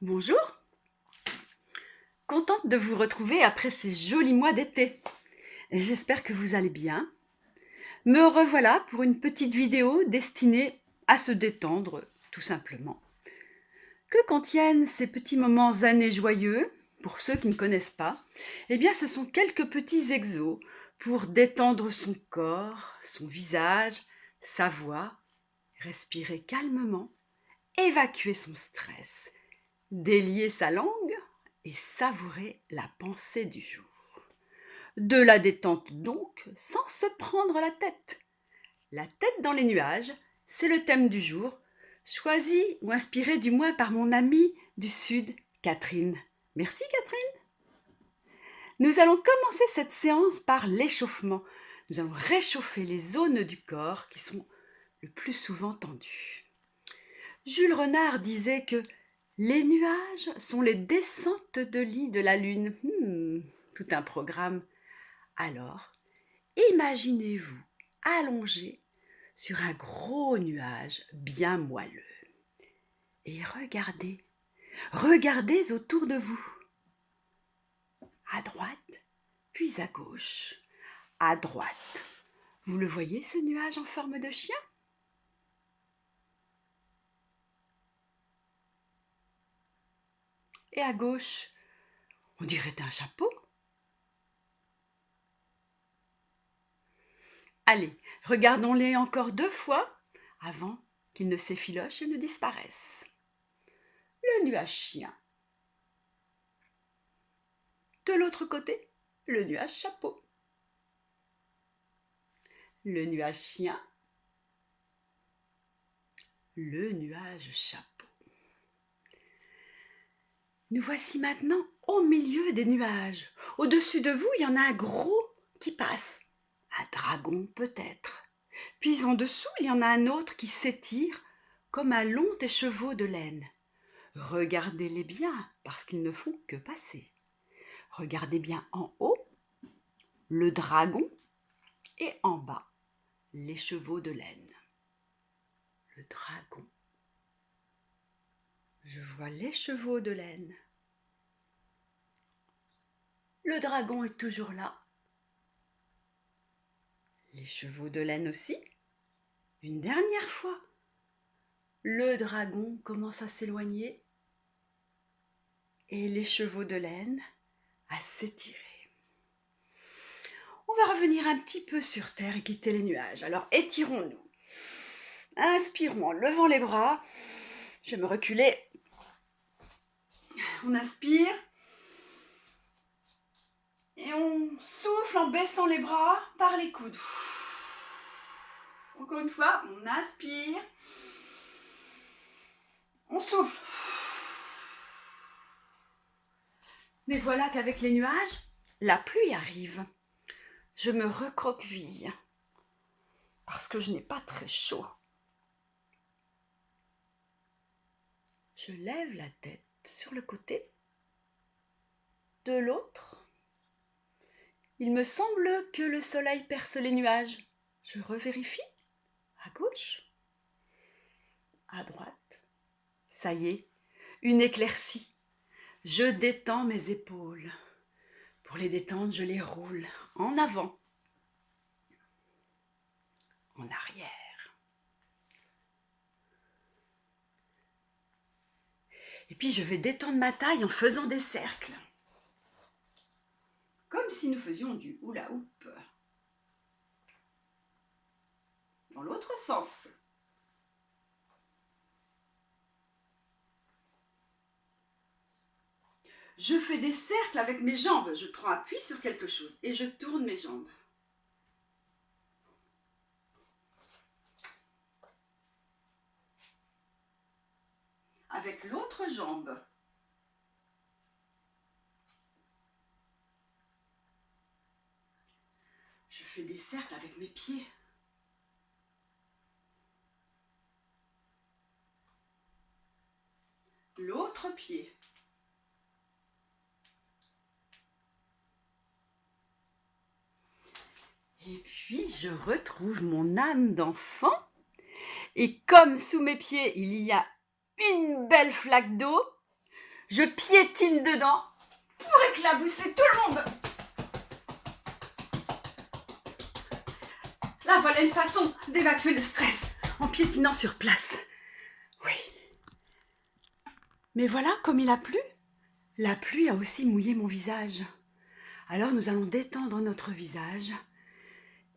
Bonjour, contente de vous retrouver après ces jolis mois d'été. J'espère que vous allez bien. Me revoilà pour une petite vidéo destinée à se détendre, tout simplement. Que contiennent ces petits moments zen et joyeux? Pour ceux qui ne connaissent pas, eh bien ce sont quelques petits exos pour détendre son corps, son visage, sa voix, respirer calmement, évacuer son stress, délier sa langue et savourer la pensée du jour. De la détente donc, sans se prendre la tête. La tête dans les nuages, c'est le thème du jour, choisi ou inspiré du moins par mon amie du Sud, Catherine. Merci Catherine. Nous allons commencer cette séance par l'échauffement. Nous allons réchauffer les zones du corps qui sont le plus souvent tendues. Jules Renard disait que les nuages sont les descentes de lit de la lune. Tout un programme. Alors, imaginez-vous allongé sur un gros nuage bien moelleux. Et regardez autour de vous. À droite, puis à gauche. À droite, vous le voyez ce nuage en forme de chien? Et à gauche, on dirait un chapeau. Allez, regardons-les encore 2 fois avant qu'ils ne s'effilochent et ne disparaissent. Le nuage chien. De l'autre côté, le nuage chapeau. Le nuage chien. Le nuage chapeau. Nous voici maintenant au milieu des nuages. Au-dessus de vous, il y en a un gros qui passe. Un dragon peut-être. Puis en dessous, il y en a un autre qui s'étire comme un long écheveau de laine. Regardez-les bien, parce qu'ils ne font que passer. Regardez bien en haut, le dragon, et en bas, l'écheveau de laine. Le dragon. Je vois l'écheveau de laine. Le dragon est toujours là. L'écheveau de laine aussi. Une dernière fois. Le dragon commence à s'éloigner et l'écheveau de laine à s'étirer. On va revenir un petit peu sur terre et quitter les nuages. Alors étirons-nous. Inspirons en levant les bras. Je vais me reculer. On inspire. Et on souffle en baissant les bras par les coudes. Encore une fois, on inspire. On souffle. Mais voilà qu'avec les nuages, la pluie arrive. Je me recroqueville parce que je n'ai pas très chaud. Je lève la tête sur le côté. De l'autre, il me semble que le soleil perce les nuages. Je revérifie. À gauche, à droite. Ça y est, une éclaircie. Je détends mes épaules. Pour les détendre, je les roule en avant, en arrière. Et puis je vais détendre ma taille en faisant des cercles. Comme si nous faisions du hula hoop. Dans l'autre sens. Je fais des cercles avec mes jambes. Je prends appui sur quelque chose et je tourne mes jambes. Avec l'autre jambe. Je fais des cercles avec mes pieds. L'autre pied. Et puis, je retrouve mon âme d'enfant. Et comme sous mes pieds, il y a une belle flaque d'eau, Je piétine dedans pour éclabousser tout le monde. Là, voilà une façon d'évacuer le stress en piétinant sur place. Oui. Mais voilà, comme il a plu, la pluie a aussi mouillé mon visage. Alors nous allons détendre notre visage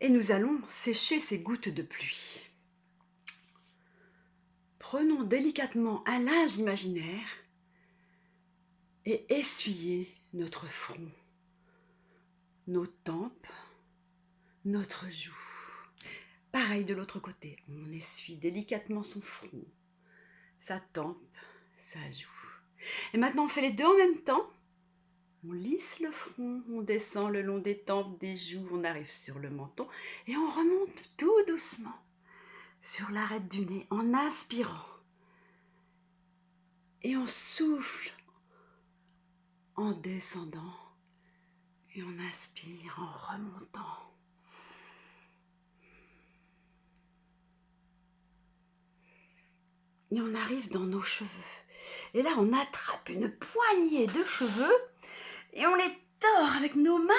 et nous allons sécher ces gouttes de pluie. Prenons délicatement un linge imaginaire et essuyez notre front, nos tempes, notre joue. Pareil de l'autre côté, on essuie délicatement son front, sa tempe, sa joue. Et maintenant on fait les deux en même temps. On lisse le front, on descend le long des tempes, des joues, on arrive sur le menton et on remonte tout doucement sur l'arête du nez en inspirant. Et on souffle en descendant et on inspire en remontant. Et on arrive dans nos cheveux. Et là, on attrape une poignée de cheveux et on les tord avec nos mains.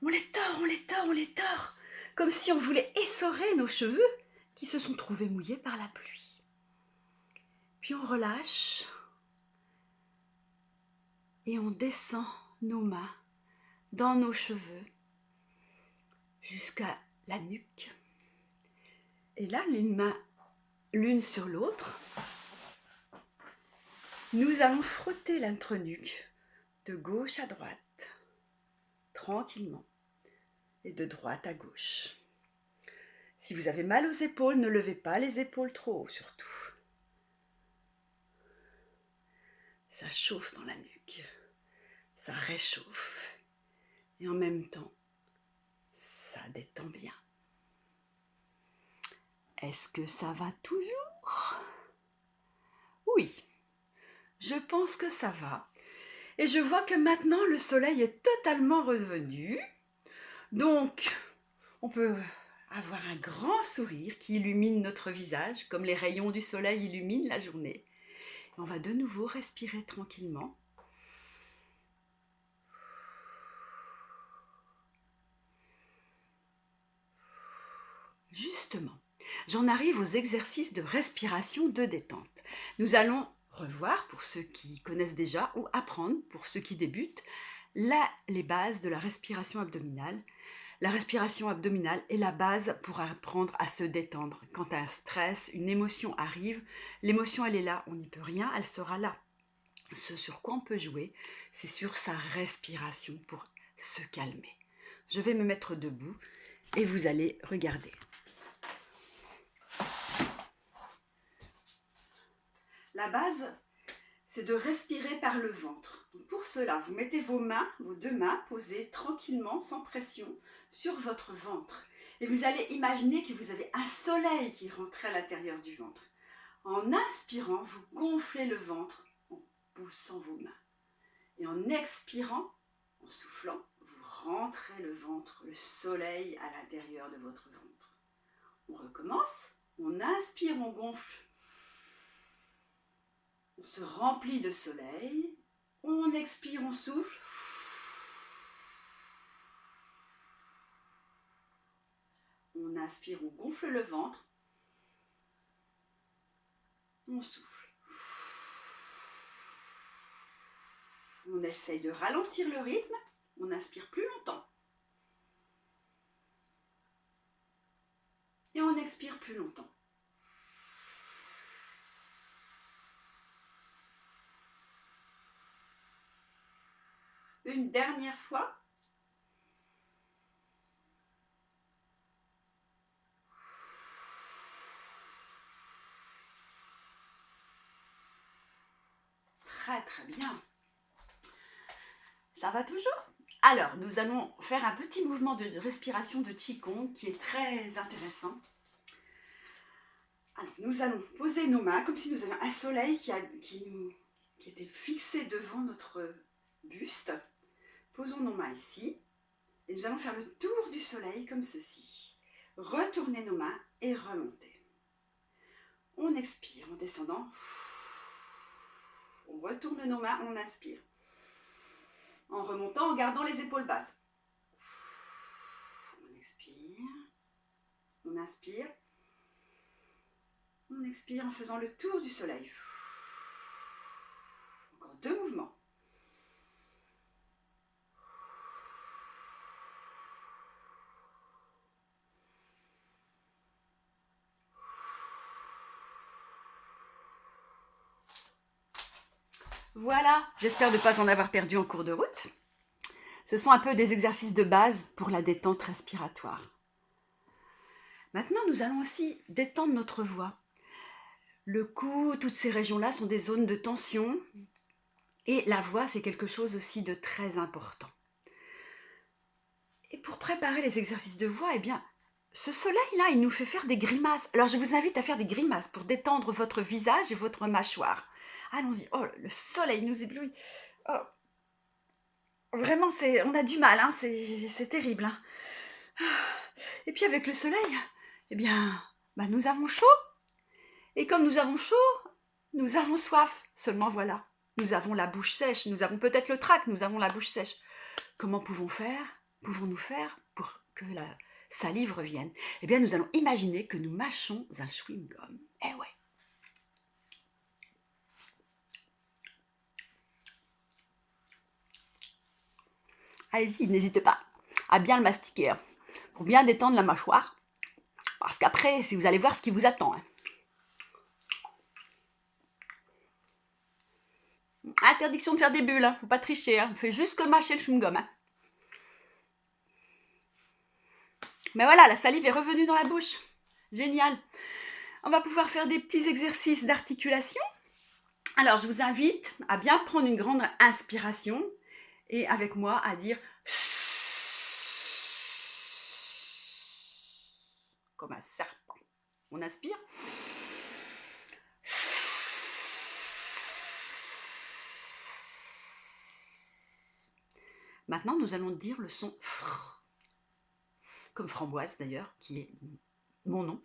On les tord, on les tord, on les tord. Comme si on voulait essorer nos cheveux qui se sont trouvés mouillés par la pluie. Puis on relâche et on descend nos mains dans nos cheveux jusqu'à la nuque. Et là, les mains l'une sur l'autre, nous allons frotter notre nuque de gauche à droite, tranquillement, et de droite à gauche. Si vous avez mal aux épaules, ne levez pas les épaules trop haut surtout. Ça chauffe dans la nuque, ça réchauffe, et en même temps, ça détend bien. Est-ce que ça va toujours? Oui, je pense que ça va. Et je vois que maintenant le soleil est totalement revenu. Donc, on peut avoir un grand sourire qui illumine notre visage, comme les rayons du soleil illuminent la journée. Et on va de nouveau respirer tranquillement. Justement, j'en arrive aux exercices de respiration de détente. Nous allons revoir, pour ceux qui connaissent déjà, ou apprendre, pour ceux qui débutent, les bases de la respiration abdominale. La respiration abdominale est la base pour apprendre à se détendre. Quand un stress, une émotion arrive, l'émotion elle est là, on n'y peut rien, elle sera là. Ce sur quoi on peut jouer, c'est sur sa respiration pour se calmer. Je vais me mettre debout et vous allez regarder. La base, c'est de respirer par le ventre. Donc pour cela, vous mettez vos deux mains posées tranquillement, sans pression, sur votre ventre. Et vous allez imaginer que vous avez un soleil qui rentre à l'intérieur du ventre. En inspirant, vous gonflez le ventre en poussant vos mains. Et en expirant, en soufflant, vous rentrez le ventre, le soleil à l'intérieur de votre ventre. On recommence. On inspire, on gonfle. On se remplit de soleil, on expire, on souffle. On inspire, on gonfle le ventre. On souffle. On essaye de ralentir le rythme. On inspire plus longtemps. Et on expire plus longtemps. Une dernière fois. Très très bien. Ça va toujours? Alors, nous allons faire un petit mouvement de respiration de Qigong qui est très intéressant. Alors, nous allons poser nos mains comme si nous avions un soleil qui était fixé devant notre buste. Posons nos mains ici et nous allons faire le tour du soleil comme ceci. Retournez nos mains et remontez. On expire en descendant. On retourne nos mains, on inspire. En remontant, en gardant les épaules basses. On expire. On inspire. On expire en faisant le tour du soleil. Encore 2 mouvements. Voilà, j'espère ne pas en avoir perdu en cours de route. Ce sont un peu des exercices de base pour la détente respiratoire. Maintenant, nous allons aussi détendre notre voix. Le cou, toutes ces régions-là sont des zones de tension. Et la voix, c'est quelque chose aussi de très important. Et pour préparer les exercices de voix, eh bien, ce soleil-là, il nous fait faire des grimaces. Alors, je vous invite à faire des grimaces pour détendre votre visage et votre mâchoire. Allons-y. Oh, le soleil nous éblouit. Oh. Vraiment, on a du mal, hein, c'est terrible. Hein. Et puis avec le soleil, eh bien, nous avons chaud. Et comme nous avons chaud, nous avons soif. Seulement voilà, nous avons la bouche sèche, nous avons peut-être le trac, nous avons la bouche sèche. Comment pouvons-nous faire pour que la salive revienne? Eh bien, nous allons imaginer que nous mâchons un chewing-gum. Eh ouais. Allez-y, n'hésitez pas à bien le mastiquer, hein, pour bien détendre la mâchoire. Parce qu'après, si vous allez voir ce qui vous attend. Hein. Interdiction de faire des bulles, hein. Faut pas tricher, hein. On fait juste que mâcher le chewing-gum. Hein. Mais voilà, la salive est revenue dans la bouche. Génial. On va pouvoir faire des petits exercices d'articulation. Alors, je vous invite à bien prendre une grande inspiration et avec moi à dire comme un serpent. On inspire. Maintenant, nous allons dire le son fr, comme framboise d'ailleurs, qui est mon nom.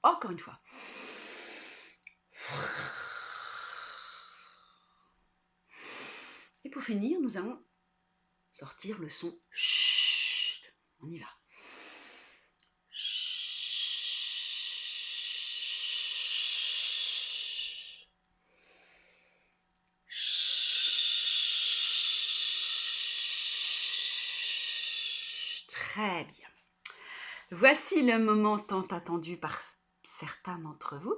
Encore une fois. Et pour finir, nous allons sortir le son chut. On y va. Très bien. Voici le moment tant attendu par certains d'entre vous,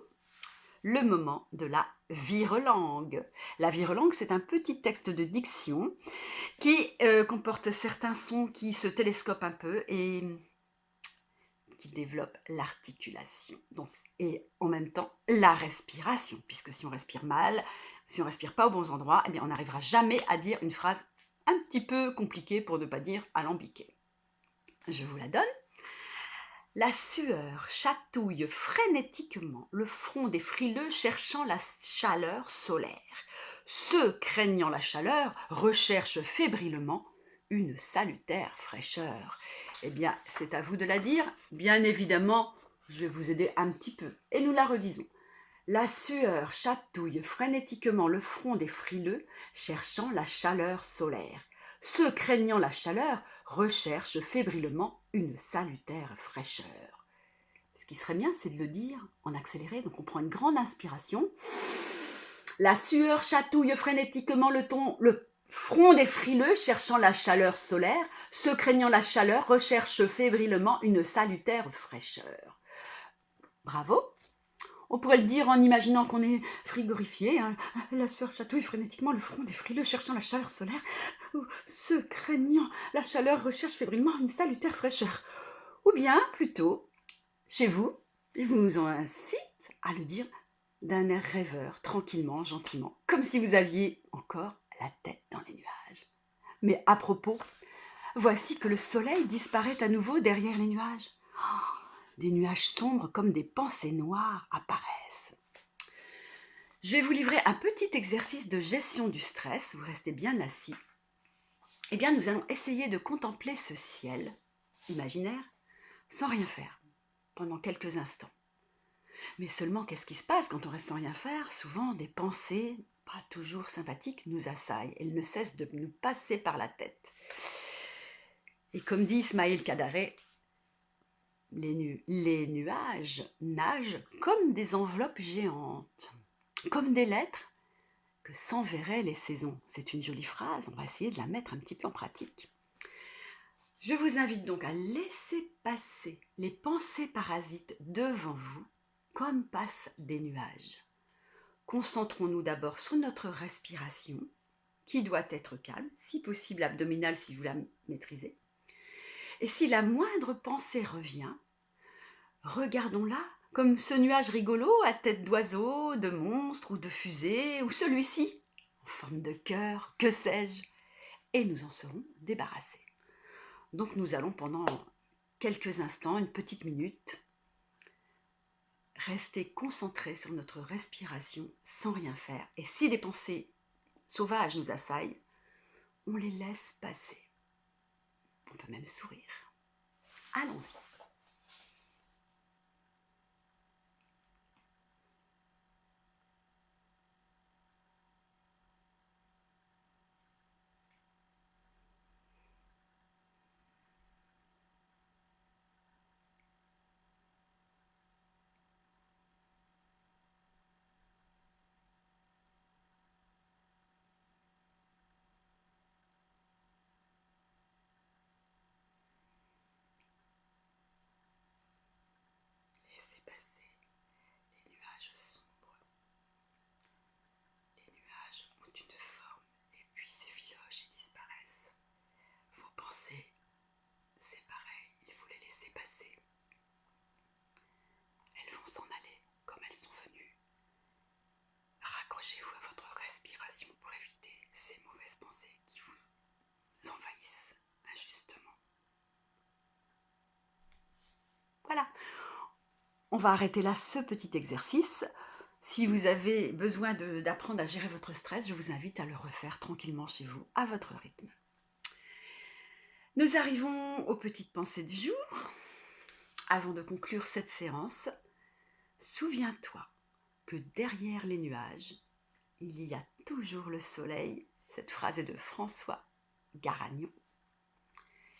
le moment de la virelangue. La virelangue, c'est un petit texte de diction qui comporte certains sons qui se télescopent un peu et qui développent l'articulation. Donc, et en même temps, la respiration, puisque si on respire mal, si on ne respire pas aux bons endroits, eh bien, on n'arrivera jamais à dire une phrase un petit peu compliquée pour ne pas dire alambiquée. Je vous la donne. La sueur chatouille frénétiquement le front des frileux cherchant la chaleur solaire. Ceux craignant la chaleur recherchent fébrilement une salutaire fraîcheur. Eh bien, c'est à vous de la dire. Bien évidemment, je vais vous aider un petit peu. Et nous la redisons. La sueur chatouille frénétiquement le front des frileux cherchant la chaleur solaire. Ceux craignant la chaleur recherchent fébrilement une salutaire fraîcheur. Ce qui serait bien, c'est de le dire en accéléré. Donc on prend une grande inspiration. La sueur chatouille frénétiquement le front des frileux cherchant la chaleur solaire. Ceux craignant la chaleur recherchent fébrilement une salutaire fraîcheur. Bravo! On pourrait le dire en imaginant qu'on est frigorifié. Hein. La sueur chatouille frénétiquement le front des frileux cherchant la chaleur solaire. Ceux craignant la chaleur recherchent fébrilement une salutaire fraîcheur. Ou bien, plutôt, chez vous, je vous incite à le dire d'un air rêveur, tranquillement, gentiment, comme si vous aviez encore la tête dans les nuages. Mais à propos, voici que le soleil disparaît à nouveau derrière les nuages. Des nuages sombres comme des pensées noires apparaissent. Je vais vous livrer un petit exercice de gestion du stress. Vous restez bien assis. Eh bien, nous allons essayer de contempler ce ciel imaginaire sans rien faire pendant quelques instants. Mais seulement, qu'est-ce qui se passe quand on reste sans rien faire? Souvent, des pensées, pas toujours sympathiques, nous assaillent. Elles ne cessent de nous passer par la tête. Et comme dit Ismaël Kadaré, les nuages nagent comme des enveloppes géantes, comme des lettres que s'enverraient les saisons. C'est une jolie phrase, on va essayer de la mettre un petit peu en pratique. Je vous invite donc à laisser passer les pensées parasites devant vous comme passent des nuages. Concentrons-nous d'abord sur notre respiration, qui doit être calme, si possible abdominale si vous la maîtrisez. Et si la moindre pensée revient, regardons-la comme ce nuage rigolo à tête d'oiseau, de monstre ou de fusée, ou celui-ci, en forme de cœur, que sais-je, et nous en serons débarrassés. Donc nous allons pendant quelques instants, une petite minute, rester concentrés sur notre respiration sans rien faire. Et si des pensées sauvages nous assaillent, on les laisse passer. On peut même sourire. Allons-y. Laissez passer les nuages sombres. Les nuages ont une forme et puis s'effilochent et disparaissent. Vos pensées, c'est pareil, il faut les laisser passer. Elles vont s'en aller comme elles sont venues. Raccrochez-vous à votre respiration pour éviter ces mauvaises pensées qui vous envahissent injustement. Voilà, on va arrêter là ce petit exercice. Si vous avez besoin d'apprendre à gérer votre stress, je vous invite à le refaire tranquillement chez vous, à votre rythme. Nous arrivons aux petites pensées du jour. Avant de conclure cette séance, souviens-toi que derrière les nuages, il y a toujours le soleil. Cette phrase est de François Garagnon.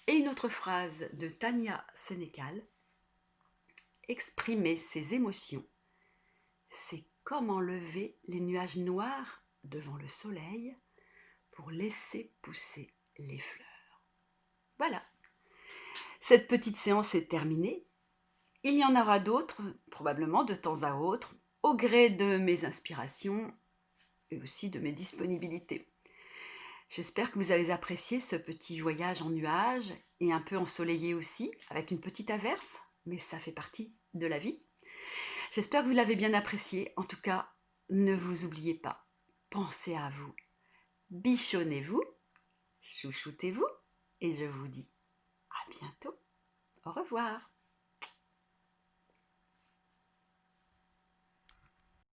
Et une autre phrase de Tania Sénécal. Exprimer ses émotions, c'est comme enlever les nuages noirs devant le soleil pour laisser pousser les fleurs. Voilà, cette petite séance est terminée. Il y en aura d'autres, probablement de temps à autre, au gré de mes inspirations et aussi de mes disponibilités. J'espère que vous avez apprécié ce petit voyage en nuages et un peu ensoleillé aussi, avec une petite averse, mais ça fait partie de la vie. J'espère que vous l'avez bien apprécié. En tout cas, ne vous oubliez pas, pensez à vous, bichonnez-vous, chouchoutez-vous, et je vous dis à bientôt. Au revoir.